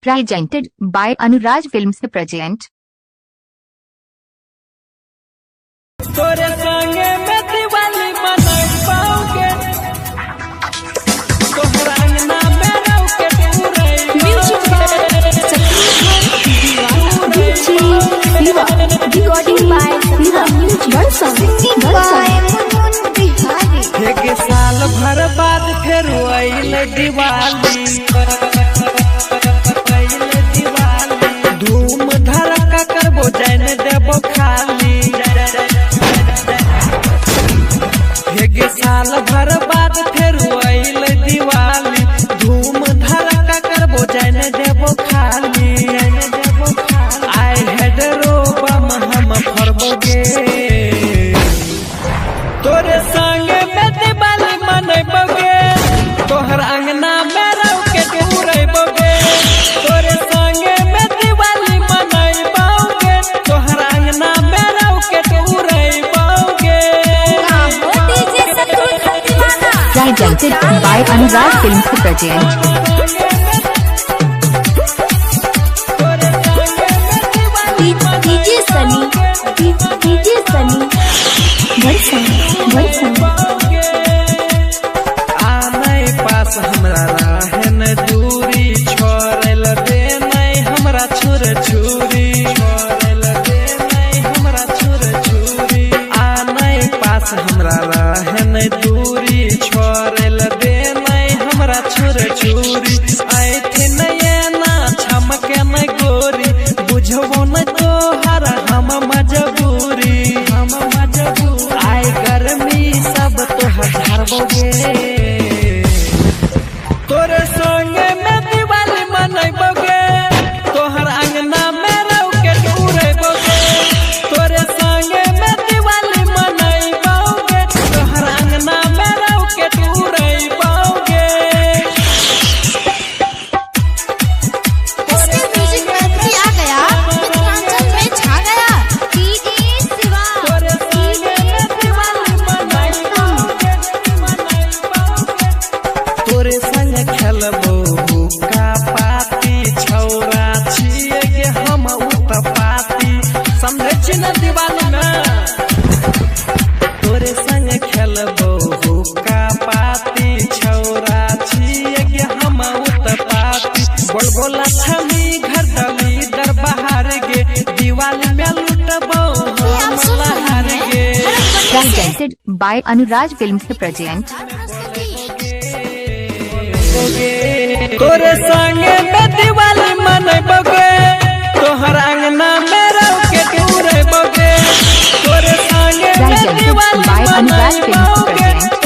presented by Anuraj Films present. तोरे संगे में दिवाली मनाई पाओगे, तोहरा अंगना में रहो के पूरे Music by recording by Siva Music के साल भर बाद फिर आइल दिवाली, धूम धड़का करबो जाने देबो खाली। के साल भर बाद फिर आइल दिवाली, धूम धड़का करबो जाने देबो खाली। आई हेड रोबम हम फरबोगे, तोरे संगे में दिवाली मनैबोगे, तोहर अंगना में रहो के पूरेबोगे। तोरे संगे में दिवाली मनैबोगे, तोहर अंगना में रहो के पूरेबोगे। Presented by Anuraj Films present. DJ Sunny आने पास हमरा रहन दूरी, छोड़ल दे नहीं हमरा छुर छुरी, छोड़ल दे नहीं हमरा छुर छुरी। आने पास हमरा रहन दूरी, छोड़ल दे नहीं हमरा छुर छुरी। ऐठे नयना छमके न गोरी, बुझबो न तोहर हम मजबूरी, हम मजबूरी। आइ गर्मी सब तोहर झारबोगे, तोरे संगे में दिवाली मनैबोगे, तोहर अंगना में रहो के पूरेबोगे। तोरे संगे में दिवाली मनैबोगे, तोहर अंगना में रहो के पूरेबोगे। म्यूजिक मैत्री आ गया, मिथिलांचल में छा गया। DJ शिवा तोरे संगे में दिवाली मनैबोगे, तोरे संग खेलबो हुक्का पाती, छौरा छिए के हम उत्पाती, समझै छी न दिवाली में। तोरे संग खेलबो हुक्का पाती, छौरा छिए के हम उत्पाती। बोल बोल छमी घर डली दर बाहर गे, दिवाली में लुटबो हम लहार गे। Presented by Anuraj Films present. तोरे संगे में दिवाली मनैबोगे, तोहर अंगना में रहो के पूरेबोगे। तोरे संगे में Presented Diwali by Anuraj Films मनैबोगे, present.